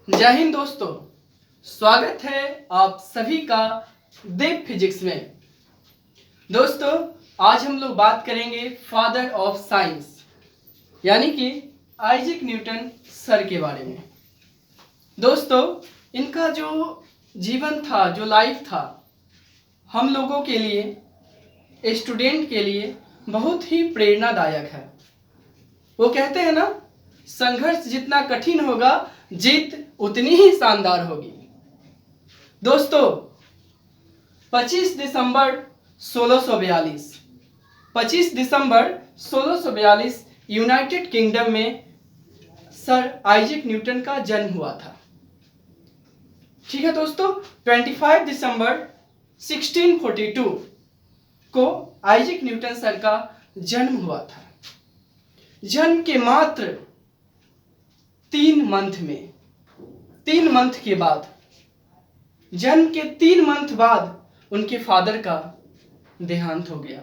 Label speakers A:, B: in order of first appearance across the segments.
A: जय हिंद दोस्तों, स्वागत है आप सभी का देव फिजिक्स में। दोस्तों, आज हम लोग बात करेंगे फादर ऑफ साइंस यानी कि आइजैक न्यूटन सर के बारे में। दोस्तों, इनका जो जीवन था, जो लाइफ था, हम लोगों के लिए, स्टूडेंट के लिए बहुत ही प्रेरणादायक है। वो कहते हैं ना, संघर्ष जितना कठिन होगा जीत उतनी ही शानदार होगी। दोस्तों, 25 दिसंबर 1642 यूनाइटेड किंगडम में सर आइजैक न्यूटन का जन्म हुआ था। ठीक है दोस्तों, 25 दिसंबर 1642 को आइजैक न्यूटन सर का जन्म हुआ था। जन्म के मात्र 3 मंथ के बाद, जन्म के 3 मंथ बाद उनके फादर का देहांत हो गया।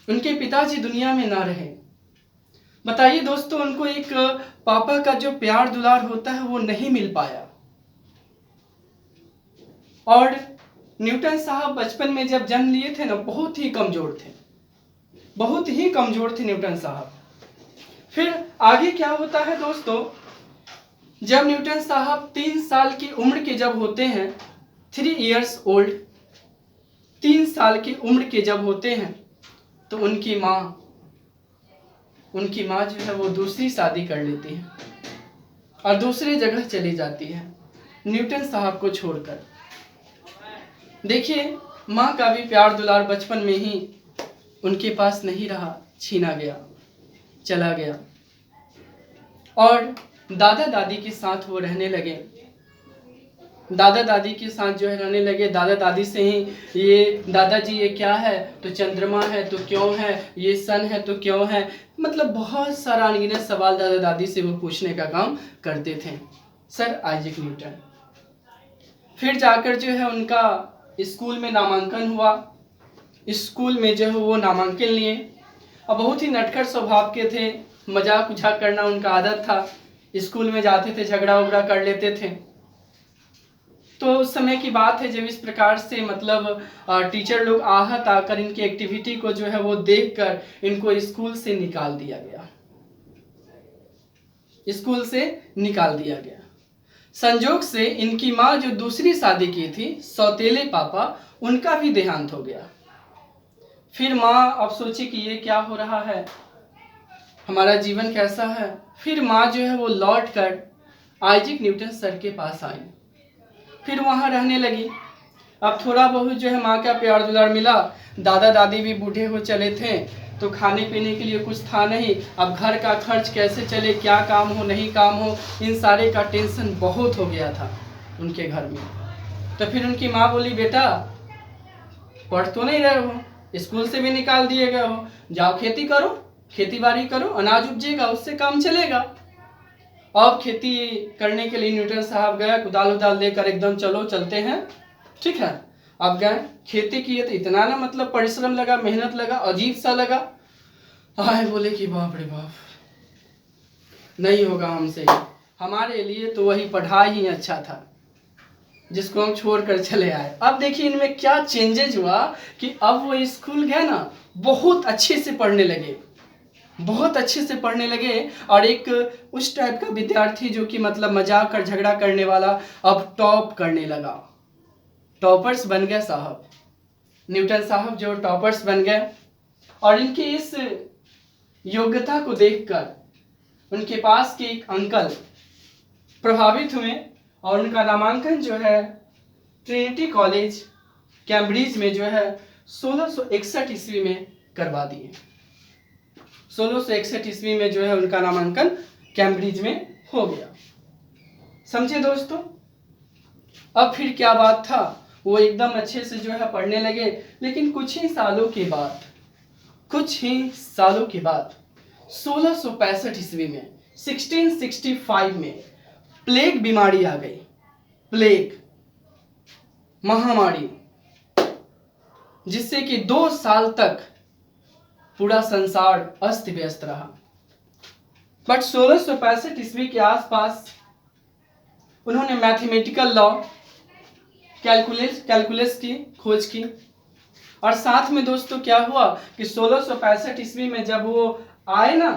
A: उनके पिताजी दुनिया में ना रहे। बताइए दोस्तों, उनको एक पापा का जो प्यार दुलार होता है वो नहीं मिल पाया। और न्यूटन साहब बचपन में जब जन्म लिए थे ना, बहुत ही कमजोर थे न्यूटन साहब। फिर आगे क्या होता है दोस्तों, जब न्यूटन साहब 3 साल की उम्र के जब होते हैं, 3 इयर्स ओल्ड, 3 साल की उम्र के जब होते हैं, तो उनकी माँ जो है वो दूसरी शादी कर लेती है और दूसरी जगह चली जाती है न्यूटन साहब को छोड़कर। देखिए, माँ का भी प्यार दुलार बचपन में ही उनके पास नहीं रहा, छीना गया, चला गया। और दादा दादी के साथ वो रहने लगे। दादा दादी के साथ जो है रहने लगे। दादा दादी से ही ये दादाजी ये क्या है, तो चंद्रमा है तो क्यों है, ये सन है तो क्यों है, मतलब बहुत सारा अनगिनत सवाल दादा दादी से वो पूछने का काम करते थे सर आइजैक न्यूटन। फिर जाकर जो है उनका स्कूल में नामांकन हुआ। स्कूल में जो है वो नामांकन लिए और बहुत ही नटखट स्वभाव के थे। मजाक उजाक करना उनका आदत था। स्कूल में जाते थे, झगड़ा उगड़ा कर लेते थे। तो उस समय की बात है जब इस प्रकार से मतलब टीचर लोग आहत आकर इनकी एक्टिविटी को जो है वो देखकर इनको स्कूल से निकाल दिया गया। संजोग से इनकी माँ जो दूसरी शादी की थी, सौतेले पापा, उनका भी देहांत हो गया। फिर माँ अब सोची कि ये क्या हो रहा है, हमारा जीवन कैसा है। फिर माँ जो है वो लौट कर आइजैक न्यूटन सर के पास आई। फिर वहाँ रहने लगी। अब थोड़ा बहुत जो है माँ का प्यार दुलार मिला। दादा दादी भी बूढ़े हो चले थे, तो खाने पीने के लिए कुछ था नहीं। अब घर का खर्च कैसे चले, क्या काम हो नहीं काम हो, इन सारे का टेंशन बहुत हो गया था उनके घर में। तो फिर उनकी माँ बोली, बेटा पढ़ तो नहीं रहे हो, स्कूल से भी निकाल दिए गए हो, जाओ खेती करो, खेती बाड़ी करो, अनाज उपजेगा, उससे काम चलेगा। अब खेती करने के लिए न्यूटन साहब गए, कुदाल उदाल लेकर एकदम चलो चलते हैं। ठीक है, अब गए, खेती किए तो इतना ना मतलब परिश्रम लगा, मेहनत लगा, अजीब सा लगा। हाय, बोले कि बाप रे बाप, नहीं होगा हमसे, हमारे लिए तो वही पढ़ाई ही अच्छा था जिसको हम छोड़ कर चले आए। अब देखिए इनमें क्या चेंजेज हुआ कि अब वो स्कूल गए ना, बहुत अच्छे से पढ़ने लगे। और एक उस टाइप का विद्यार्थी जो कि मतलब मजाक कर झगड़ा करने वाला, अब टॉप करने लगा, टॉपर्स बन गए साहब। न्यूटन साहब जो टॉपर्स बन गए। और इनकी इस योग्यता को देखकर उनके पास के एक अंकल प्रभावित हुए और उनका नामांकन जो है ट्रिनिटी कॉलेज कैम्ब्रिज में जो है 1661 ईस्वी में करवा दिए। 1661 ईस्वी में जो है उनका नामांकन कैम्ब्रिज में हो गया। समझे दोस्तों? अब फिर क्या बात था, वो एकदम अच्छे से जो है पढ़ने लगे। लेकिन कुछ ही सालों के बाद 1665 ईस्वी में, 1665 में प्लेग बीमारी आ गई। प्लेग महामारी, जिससे कि 2 साल तक पूरा संसार अस्त व्यस्त रहा। बट 1665 ईस्वी के आसपास उन्होंने मैथमेटिकल लॉ, कैलकुलस की खोज की। और साथ में दोस्तों क्या हुआ कि 1665 ईस्वी में जब वो आए ना,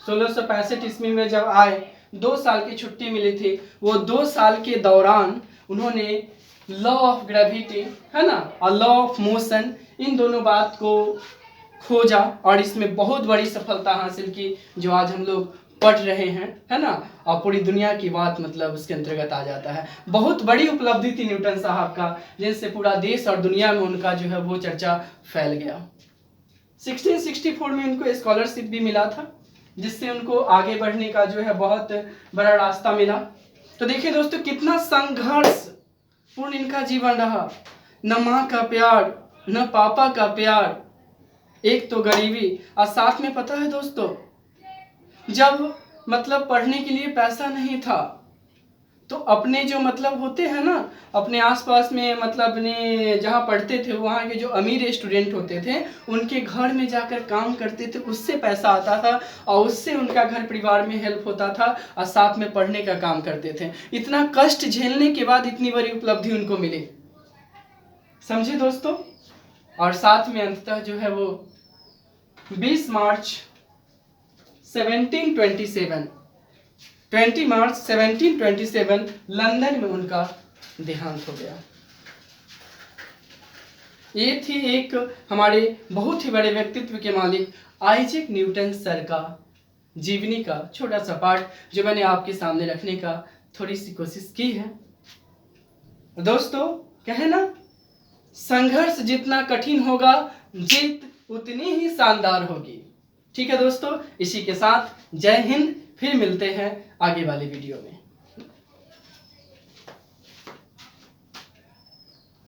A: 1665 ईस्वी में जब आए, 2 साल की छुट्टी मिली थी, वो 2 साल के दौरान उन्होंने लॉ ऑफ ग्रेविटी, है ना, और लॉ ऑफ मोशन, इन दोनों बात को खोजा और इसमें बहुत बड़ी सफलता हासिल की, जो आज हम लोग पढ़ रहे हैं, है ना, और पूरी दुनिया की बात मतलब उसके अंतर्गत आ जाता है। बहुत बड़ी उपलब्धि थी न्यूटन साहब का, जिनसे पूरा देश और दुनिया में उनका जो है वो चर्चा फैल गया। 1664 में उनको स्कॉलरशिप भी मिला था, जिससे उनको आगे बढ़ने का जो है बहुत बड़ा रास्ता मिला। तो देखिए दोस्तों, कितना संघर्ष पूर्ण इनका जीवन रहा। न माँ का प्यार, न पापा का प्यार, एक तो गरीबी, और साथ में पता है दोस्तों, जब मतलब पढ़ने के लिए पैसा नहीं था, तो अपने जो मतलब होते हैं ना, अपने आसपास में मतलब अपने जहाँ पढ़ते थे वहाँ के जो अमीर स्टूडेंट होते थे, उनके घर में जाकर काम करते थे, उससे पैसा आता था और उससे उनका घर परिवार में हेल्प होता था और साथ में पढ़ने का काम करते थे। इतना कष्ट झेलने के बाद इतनी बड़ी उपलब्धि उनको मिली, समझे दोस्तों। और साथ में अंततः जो है वो 20 मार्च 1727 20 मार्च 1727 लंदन में उनका देहांत हो गया। ये थी एक हमारे बहुत ही बड़े व्यक्तित्व के मालिक आइजैक न्यूटन सर का जीवनी का छोटा सा पार्ट, जो मैंने आपके सामने रखने का थोड़ी सी कोशिश की है। दोस्तों, कहे ना, संघर्ष जितना कठिन होगा, जीत उतनी ही शानदार होगी। ठीक है दोस्तों, इसी के साथ जय हिंद। फिर मिलते हैं आगे वाले वीडियो में।